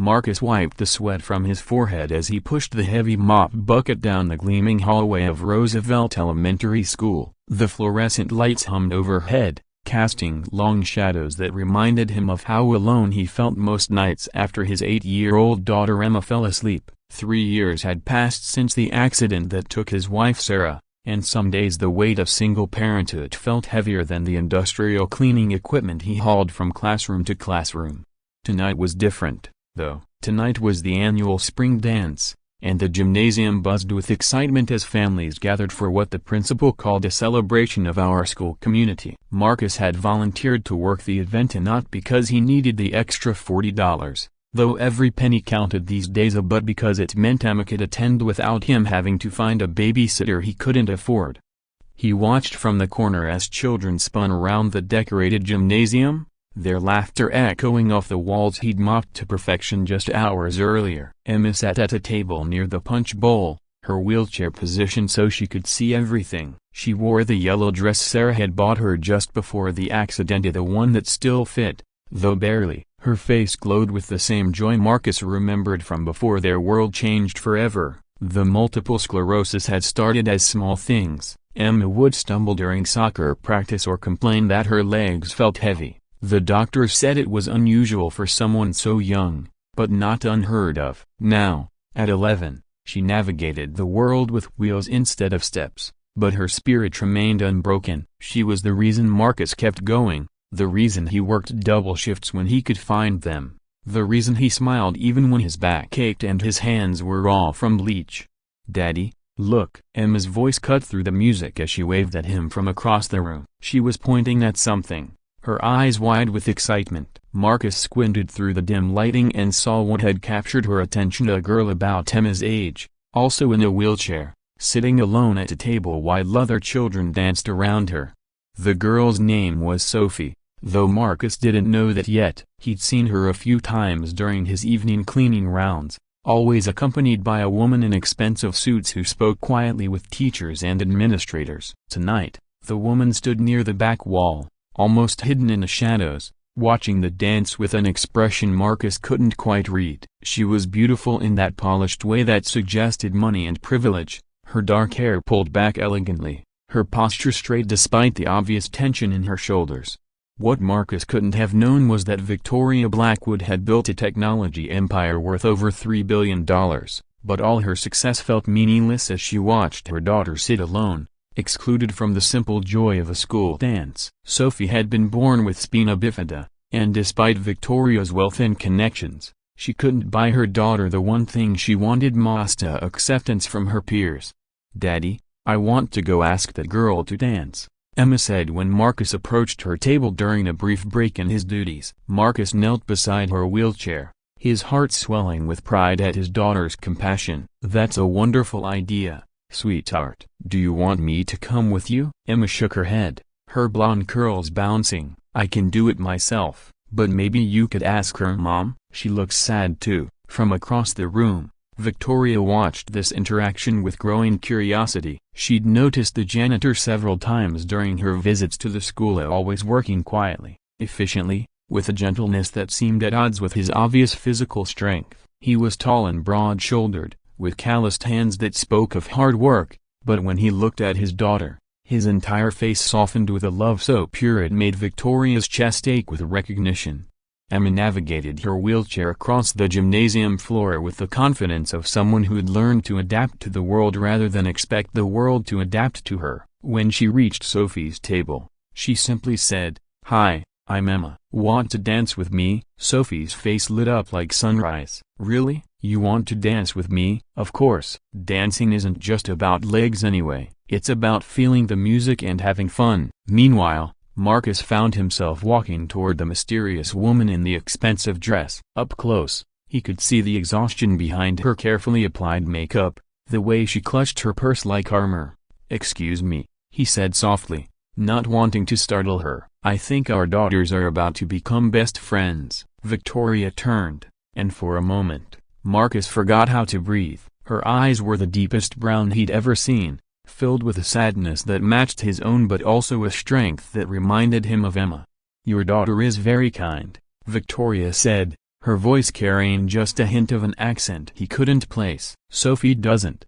Marcus wiped the sweat from his forehead as he pushed the heavy mop bucket down the gleaming hallway of Roosevelt Elementary School. The fluorescent lights hummed overhead, casting long shadows that reminded him of how alone he felt most nights after his 8-year-old daughter Emma fell asleep. 3 years had passed since the accident that took his wife Sarah, and some days the weight of single parenthood felt heavier than the industrial cleaning equipment he hauled from classroom to classroom. Tonight was different, though. Tonight was the annual spring dance, and the gymnasium buzzed with excitement as families gathered for what the principal called a celebration of our school community. Marcus had volunteered to work the event, and not because he needed the extra $40, though every penny counted these days, but because it meant Emma could attend without him having to find a babysitter he couldn't afford. He watched from the corner as children spun around the decorated gymnasium, their laughter echoing off the walls he'd mopped to perfection just hours earlier. Emma sat at a table near the punch bowl, her wheelchair positioned so she could see everything. She wore the yellow dress Sarah had bought her just before the accident, the one that still fit, though barely. Her face glowed with the same joy Marcus remembered from before their world changed forever. The multiple sclerosis had started as small things. Emma would stumble during soccer practice or complain that her legs felt heavy. The doctor said it was unusual for someone so young, but not unheard of. Now, at 11, she navigated the world with wheels instead of steps, but her spirit remained unbroken. She was the reason Marcus kept going, the reason he worked double shifts when he could find them, the reason he smiled even when his back ached and his hands were raw from bleach. "Daddy, look." Emma's voice cut through the music as she waved at him from across the room. She was pointing at something, her eyes wide with excitement. Marcus squinted through the dim lighting and saw what had captured her attention: a girl about Emma's age, also in a wheelchair, sitting alone at a table while other children danced around her. The girl's name was Sophie, though Marcus didn't know that yet. He'd seen her a few times during his evening cleaning rounds, always accompanied by a woman in expensive suits who spoke quietly with teachers and administrators. Tonight, the woman stood near the back wall, almost hidden in the shadows, watching the dance with an expression Marcus couldn't quite read. She was beautiful in that polished way that suggested money and privilege, her dark hair pulled back elegantly, her posture straight despite the obvious tension in her shoulders. What Marcus couldn't have known was that Victoria Blackwood had built a technology empire worth over $3 billion, but all her success felt meaningless as she watched her daughter sit alone, excluded from the simple joy of a school dance. Sophie had been born with spina bifida, and despite Victoria's wealth and connections, she couldn't buy her daughter the one thing she wanted: Masta acceptance from her peers. "Daddy, I want to go ask the girl to dance," Emma said when Marcus approached her table during a brief break in his duties. Marcus knelt beside her wheelchair, his heart swelling with pride at his daughter's compassion. "That's a wonderful idea, sweetheart. Do you want me to come with you?" Emma shook her head, her blonde curls bouncing. "I can do it myself, but maybe you could ask her mom." She looked sad too. From across the room, Victoria watched this interaction with growing curiosity. She'd noticed the janitor several times during her visits to the school, always working quietly, efficiently, with a gentleness that seemed at odds with his obvious physical strength. He was tall and broad-shouldered, with calloused hands that spoke of hard work, but when he looked at his daughter, his entire face softened with a love so pure it made Victoria's chest ache with recognition. Emma navigated her wheelchair across the gymnasium floor with the confidence of someone who'd learned to adapt to the world rather than expect the world to adapt to her. When she reached Sophie's table, she simply said, "Hi, I'm Emma. Want to dance with me?" Sophie's face lit up like sunrise. "Really? You want to dance with me?" "Of course. Dancing isn't just about legs anyway. It's about feeling the music and having fun." Meanwhile, Marcus found himself walking toward the mysterious woman in the expensive dress. Up close, he could see the exhaustion behind her carefully applied makeup, the way she clutched her purse like armor. "Excuse me," he said softly, not wanting to startle her. "I think our daughters are about to become best friends." Victoria turned, and for a moment, Marcus forgot how to breathe. Her eyes were the deepest brown he'd ever seen, filled with a sadness that matched his own but also a strength that reminded him of Emma. "Your daughter is very kind," Victoria said, her voice carrying just a hint of an accent he couldn't place. "Sophie doesn't.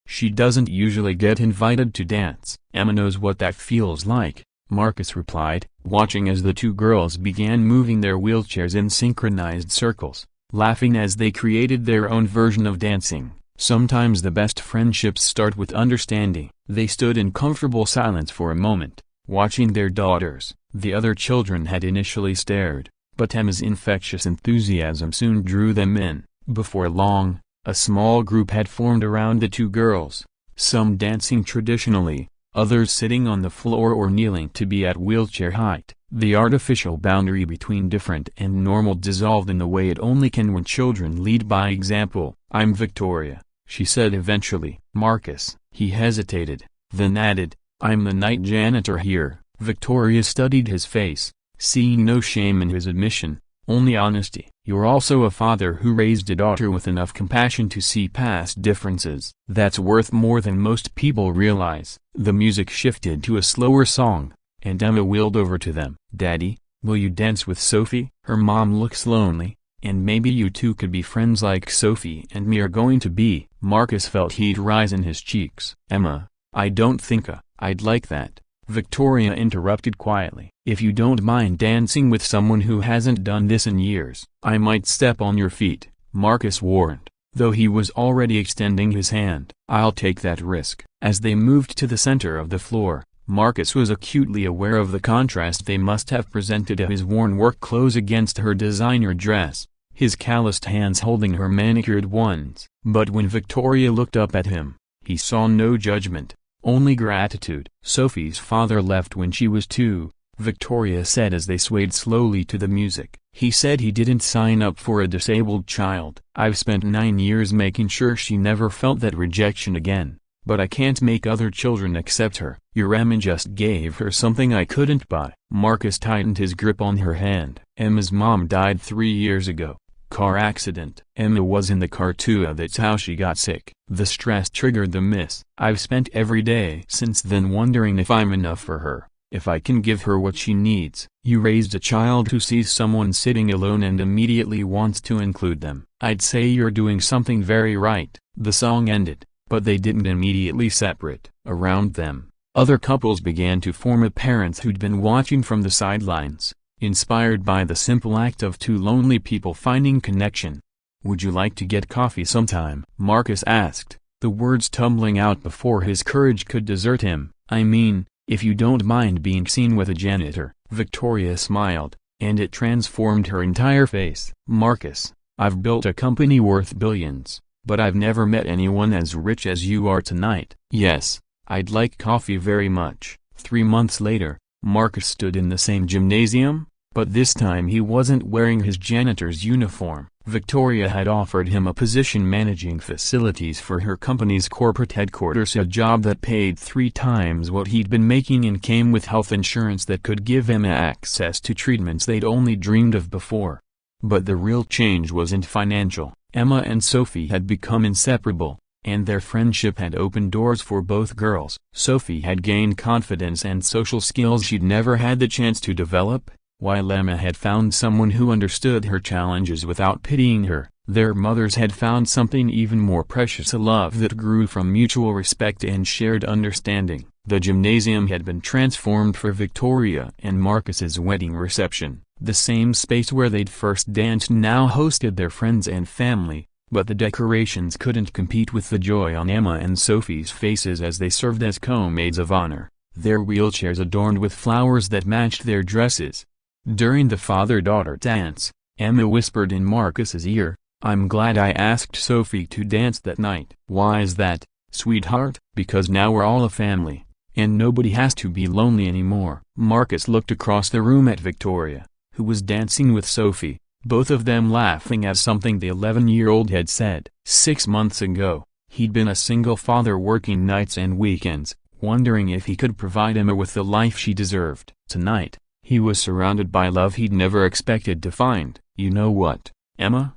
She doesn't usually get invited to dance." "Emma knows what that feels like," Marcus replied, watching as the two girls began moving their wheelchairs in synchronized circles, laughing as they created their own version of dancing. Sometimes the best friendships start with understanding. They stood in comfortable silence for a moment, watching their daughters. The other children had initially stared, but Emma's infectious enthusiasm soon drew them in. Before long, a small group had formed around the two girls, some dancing traditionally, others sitting on the floor or kneeling to be at wheelchair height. The artificial boundary between different and normal dissolved in the way it only can when children lead by example. "I'm Victoria," she said eventually. "Marcus." He hesitated, then added, "I'm the night janitor here." Victoria studied his face, seeing no shame in his admission, only honesty. "You're also a father who raised a daughter with enough compassion to see past differences. That's worth more than most people realize." The music shifted to a slower song, and Emma wheeled over to them. "Daddy, will you dance with Sophie?" Her mom looks lonely, "And maybe you two could be friends like Sophie and me are going to be." Marcus felt heat rise in his cheeks. "Emma, I don't think I'd like that," Victoria interrupted quietly. "If you don't mind dancing with someone who hasn't done this in years, I might step on your feet," Marcus warned, though he was already extending his hand. "I'll take that risk." As they moved to the center of the floor, Marcus was acutely aware of the contrast they must have presented of his worn work clothes against her designer dress, his calloused hands holding her manicured ones. But when Victoria looked up at him, he saw no judgment, only gratitude. "Sophie's father left when she was 2, Victoria said as they swayed slowly to the music. "He said he didn't sign up for a disabled child. I've spent 9 years making sure she never felt that rejection again. But I can't make other children accept her. Your Emma just gave her something I couldn't buy." Marcus tightened his grip on her hand. "Emma's mom died 3 years ago. Car accident. Emma was in the car too. That's how she got sick. The stress triggered the miss. I've spent every day since then wondering if I'm enough for her, if I can give her what she needs." "You raised a child who sees someone sitting alone and immediately wants to include them. I'd say you're doing something very right." The song ended, but they didn't immediately separate. Around them, other couples began to form. Parents who'd been watching from the sidelines, inspired by the simple act of two lonely people finding connection. "Would you like to get coffee sometime?" Marcus asked, the words tumbling out before his courage could desert him. "I mean, if you don't mind being seen with a janitor." Victoria smiled, and it transformed her entire face. "Marcus, I've built a company worth billions, but I've never met anyone as rich as you are tonight." "Yes, I'd like coffee very much." 3 months later, Marcus stood in the same gymnasium, but this time he wasn't wearing his janitor's uniform. Victoria had offered him a position managing facilities for her company's corporate headquarters, a job that paid 3 times what he'd been making and came with health insurance that could give Emma access to treatments they'd only dreamed of before. But the real change wasn't financial. Emma and Sophie had become inseparable, and their friendship had opened doors for both girls. Sophie had gained confidence and social skills she'd never had the chance to develop, while Emma had found someone who understood her challenges without pitying her. Their mothers had found something even more precious, a love that grew from mutual respect and shared understanding. The gymnasium had been transformed for Victoria and Marcus's wedding reception. The same space where they'd first danced now hosted their friends and family, but the decorations couldn't compete with the joy on Emma and Sophie's faces as they served as co-maids of honor, their wheelchairs adorned with flowers that matched their dresses. During the father-daughter dance, Emma whispered in Marcus's ear, "I'm glad I asked Sophie to dance that night." "Why is that, sweetheart?" "Because now we're all a family, and nobody has to be lonely anymore." Marcus looked across the room at Victoria, who was dancing with Sophie, both of them laughing at something the 11-year-old had said. 6 months ago, he'd been a single father working nights and weekends, wondering if he could provide Emma with the life she deserved. Tonight, he was surrounded by love he'd never expected to find. "You know what, Emma?"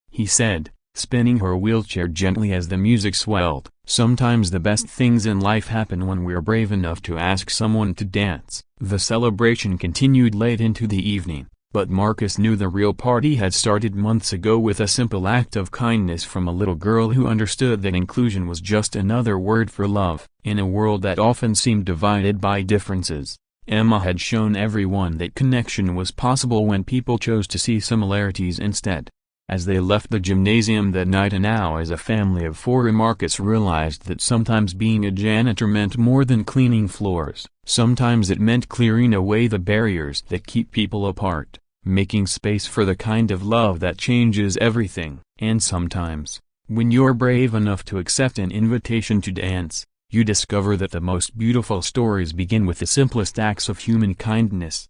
he said, spinning her wheelchair gently as the music swelled. "Sometimes the best things in life happen when we're brave enough to ask someone to dance." The celebration continued late into the evening, But Marcus knew the real party had started months ago with a simple act of kindness from a little girl who understood that inclusion was just another word for love. In a world that often seemed divided by differences, Emma had shown everyone that connection was possible when people chose to see similarities instead. As they left the gymnasium that night and now as a family of four, Marcus realized that sometimes being a janitor meant more than cleaning floors. Sometimes it meant clearing away the barriers that keep people apart, making space for the kind of love that changes everything. And sometimes, when you're brave enough to accept an invitation to dance, you discover that the most beautiful stories begin with the simplest acts of human kindness.